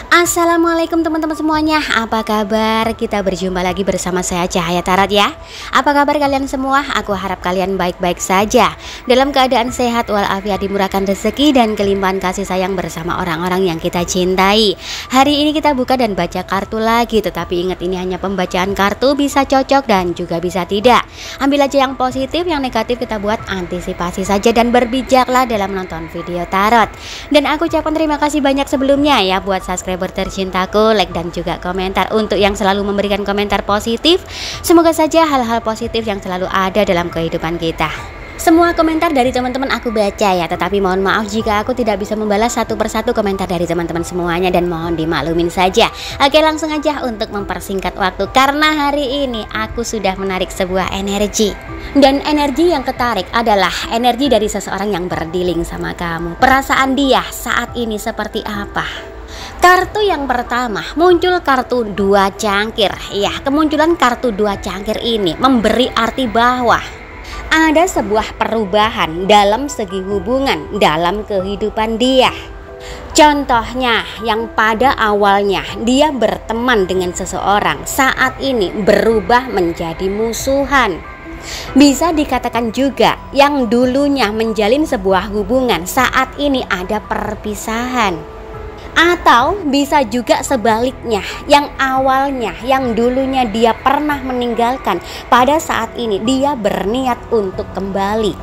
Assalamualaikum teman-teman semuanya, apa kabar? Kita berjumpa lagi bersama saya Cahaya Tarot ya. Apa kabar kalian semua? Aku harap kalian baik-baik saja, dalam keadaan sehat walafiat, dimurahkan rezeki dan kelimpahan kasih sayang bersama orang-orang yang kita cintai. Hari ini kita buka dan baca kartu lagi, tetapi ingat ini hanya pembacaan kartu, bisa cocok dan juga bisa tidak. Ambil aja yang positif, yang negatif kita buat antisipasi saja dan berbijaklah dalam menonton video tarot. Dan aku ucapkan terima kasih banyak sebelumnya ya buat subscriber tercintaku, like dan juga komentar untuk yang selalu memberikan komentar positif. Semoga saja hal-hal positif yang selalu ada dalam kehidupan kita. Semua komentar dari teman-teman aku baca ya, tetapi mohon maaf jika aku tidak bisa membalas satu persatu komentar dari teman-teman semuanya dan mohon dimaklumin saja. Oke, langsung aja untuk mempersingkat waktu, karena hari ini aku sudah menarik sebuah energi. Dan energi yang ketarik adalah energi dari seseorang yang berdealing sama kamu. Perasaan dia saat ini seperti apa? Kartu yang pertama muncul kartu dua cangkir. Ya, kemunculan kartu dua cangkir ini memberi arti bahwa ada sebuah perubahan dalam segi hubungan dalam kehidupan dia. Contohnya, yang pada awalnya dia berteman dengan seseorang, saat ini berubah menjadi musuhan. Bisa dikatakan juga yang dulunya menjalin sebuah hubungan, saat ini ada perpisahan. Atau bisa juga sebaliknya, yang awalnya, yang dulunya dia pernah meninggalkan, pada saat ini dia berniat untuk kembali.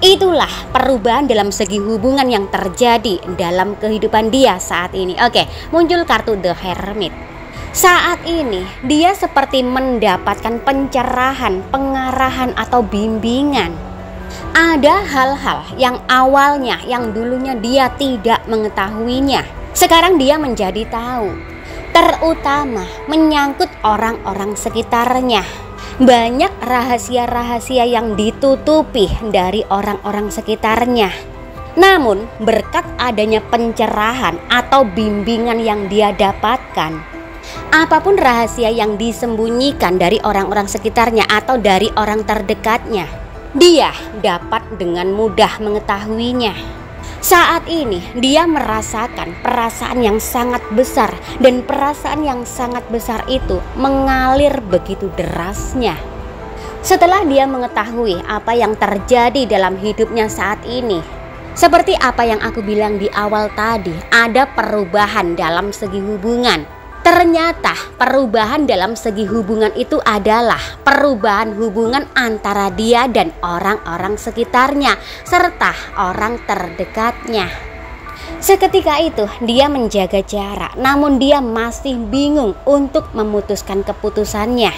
Itulah perubahan dalam segi hubungan yang terjadi dalam kehidupan dia saat ini. Oke, muncul kartu The Hermit. Saat ini dia seperti mendapatkan pencerahan, pengarahan atau bimbingan. Ada hal-hal yang awalnya, yang dulunya dia tidak mengetahuinya, sekarang dia menjadi tahu, terutama menyangkut orang-orang sekitarnya. Banyak rahasia-rahasia yang ditutupi dari orang-orang sekitarnya. Namun berkat adanya pencerahan atau bimbingan yang dia dapatkan, apapun rahasia yang disembunyikan dari orang-orang sekitarnya atau dari orang terdekatnya, dia dapat dengan mudah mengetahuinya. Saat ini dia merasakan perasaan yang sangat besar, dan perasaan yang sangat besar itu mengalir begitu derasnya. Setelah dia mengetahui apa yang terjadi dalam hidupnya saat ini, seperti apa yang aku bilang di awal tadi, ada perubahan dalam segi hubungan. Ternyata perubahan dalam segi hubungan itu adalah perubahan hubungan antara dia dan orang-orang sekitarnya serta orang terdekatnya. Seketika itu dia menjaga jarak, namun dia masih bingung untuk memutuskan keputusannya.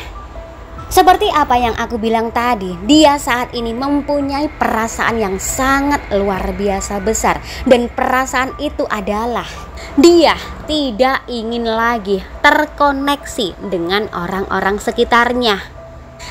Seperti apa yang aku bilang tadi, dia saat ini mempunyai perasaan yang sangat luar biasa besar, dan perasaan itu adalah dia tidak ingin lagi terkoneksi dengan orang-orang sekitarnya.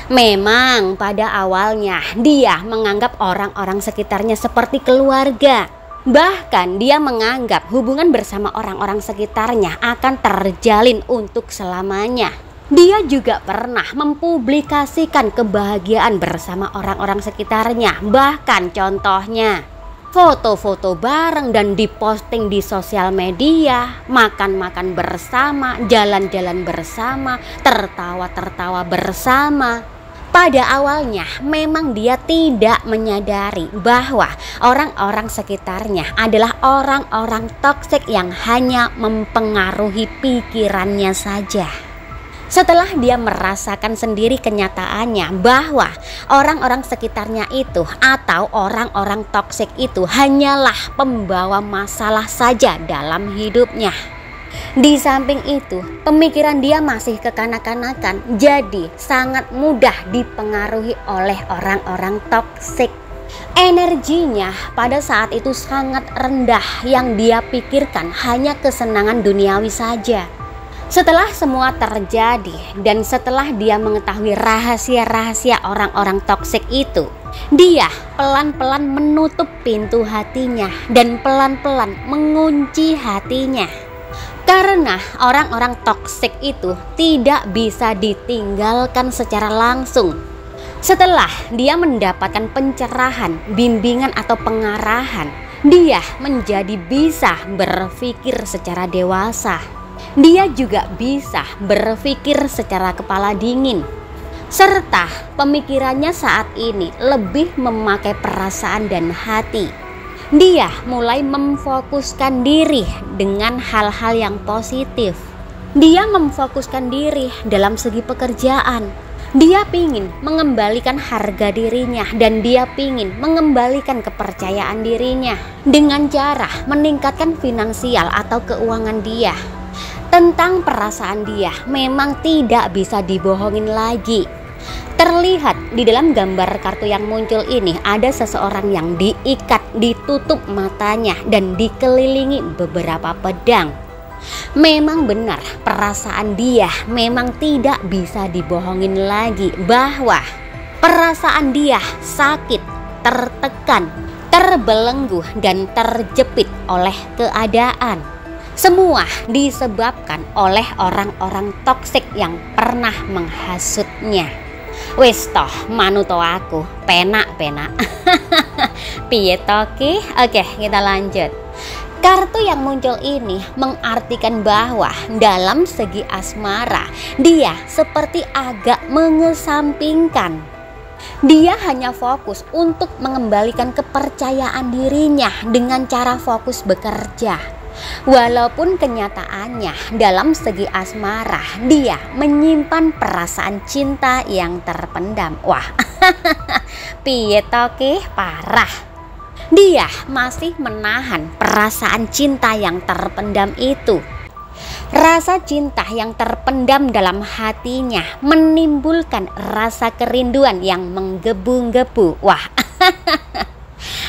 Memang pada awalnya dia menganggap orang-orang sekitarnya seperti keluarga. Bahkan dia menganggap hubungan bersama orang-orang sekitarnya akan terjalin untuk selamanya. Dia juga pernah mempublikasikan kebahagiaan bersama orang-orang sekitarnya. Bahkan contohnya foto-foto bareng dan diposting di sosial media, makan-makan bersama, jalan-jalan bersama, tertawa-tertawa bersama. Pada awalnya memang dia tidak menyadari bahwa orang-orang sekitarnya adalah orang-orang toksik yang hanya mempengaruhi pikirannya saja. Setelah dia merasakan sendiri kenyataannya bahwa orang-orang sekitarnya itu atau orang-orang toksik itu hanyalah pembawa masalah saja dalam hidupnya. Di samping itu, pemikiran dia masih kekanak-kanakan, jadi sangat mudah dipengaruhi oleh orang-orang toksik. Energinya pada saat itu sangat rendah, yang dia pikirkan hanya kesenangan duniawi saja. Setelah semua terjadi dan setelah dia mengetahui rahasia-rahasia orang-orang toksik itu, dia pelan-pelan menutup pintu hatinya dan pelan-pelan mengunci hatinya. Karena orang-orang toksik itu tidak bisa ditinggalkan secara langsung. Setelah dia mendapatkan pencerahan, bimbingan atau pengarahan, dia menjadi bisa berpikir secara dewasa. Dia juga bisa berpikir secara kepala dingin, serta pemikirannya saat ini lebih memakai perasaan dan hati. Dia mulai memfokuskan diri dengan hal-hal yang positif. Dia memfokuskan diri dalam segi pekerjaan. Dia pingin mengembalikan harga dirinya dan dia pingin mengembalikan kepercayaan dirinya dengan cara meningkatkan finansial atau keuangan dia. Tentang perasaan dia memang tidak bisa dibohongin lagi. Terlihat di dalam gambar kartu yang muncul ini ada seseorang yang diikat, ditutup matanya dan dikelilingi beberapa pedang. Memang benar, perasaan dia memang tidak bisa dibohongin lagi bahwa perasaan dia sakit, tertekan, terbelenggu dan terjepit oleh keadaan. Semua disebabkan oleh orang-orang toksik yang pernah menghasutnya. Wis toh manuto aku penak-penak. Piye toki? Oke, kita lanjut. Kartu yang muncul ini mengartikan bahwa dalam segi asmara dia seperti agak mengesampingkan. Dia hanya fokus untuk mengembalikan kepercayaan dirinya dengan cara fokus bekerja. Walaupun kenyataannya dalam segi asmara dia menyimpan perasaan cinta yang terpendam. Wah, piye toki? Parah. Dia masih menahan perasaan cinta yang terpendam itu. Rasa cinta yang terpendam dalam hatinya menimbulkan rasa kerinduan yang menggebu-gebu. Wah.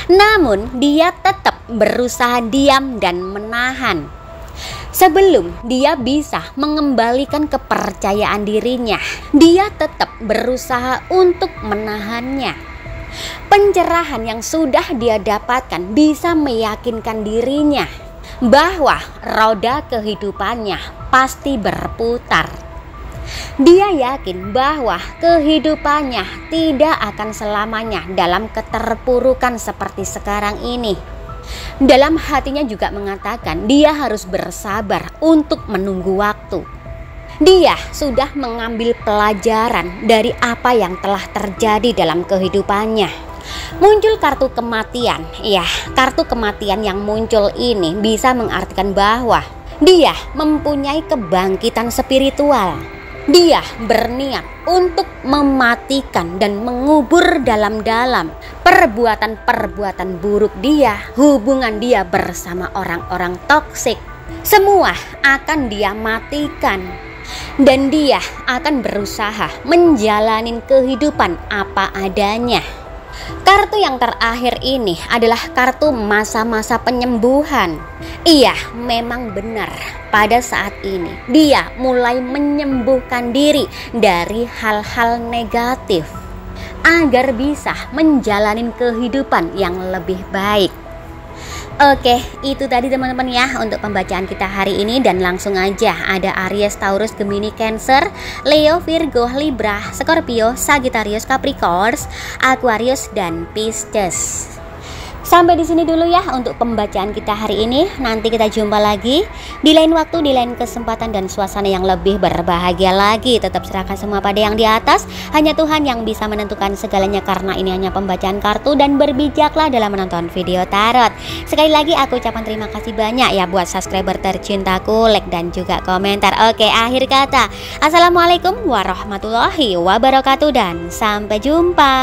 Namun dia tetap berusaha diam dan menahan. Sebelum dia bisa mengembalikan kepercayaan dirinya, dia tetap berusaha untuk menahannya. Pencerahan yang sudah dia dapatkan bisa meyakinkan dirinya bahwa roda kehidupannya pasti berputar. Dia yakin bahwa kehidupannya tidak akan selamanya dalam keterpurukan seperti sekarang ini. Dalam hatinya juga mengatakan dia harus bersabar untuk menunggu waktu. Dia sudah mengambil pelajaran dari apa yang telah terjadi dalam kehidupannya. Muncul kartu kematian. Ya, kartu kematian yang muncul ini bisa mengartikan bahwa dia mempunyai kebangkitan spiritual. Dia berniat untuk mematikan dan mengubur dalam-dalam perbuatan-perbuatan buruk dia, hubungan dia bersama orang-orang toksik. Semua akan dia matikan. Dan dia akan berusaha menjalani kehidupan apa adanya. Kartu yang terakhir ini adalah kartu masa-masa penyembuhan. Iya, memang benar. Pada saat ini dia mulai menyembuhkan diri dari hal-hal negatif agar bisa menjalani kehidupan yang lebih baik. Oke, itu tadi teman-teman ya untuk pembacaan kita hari ini. Dan langsung aja ada Aries, Taurus, Gemini, Cancer, Leo, Virgo, Libra, Scorpio, Sagittarius, Capricorn, Aquarius, dan Pisces. Sampai di sini dulu ya untuk pembacaan kita hari ini. Nanti kita jumpa lagi di lain waktu, di lain kesempatan dan suasana yang lebih berbahagia lagi. Tetap serahkan semua pada yang di atas. Hanya Tuhan yang bisa menentukan segalanya, karena ini hanya pembacaan kartu, dan berbijaklah dalam menonton video tarot. Sekali lagi aku ucapkan terima kasih banyak ya buat subscriber tercintaku, like dan juga komentar. Oke, akhir kata, assalamualaikum warahmatullahi wabarakatuh dan sampai jumpa.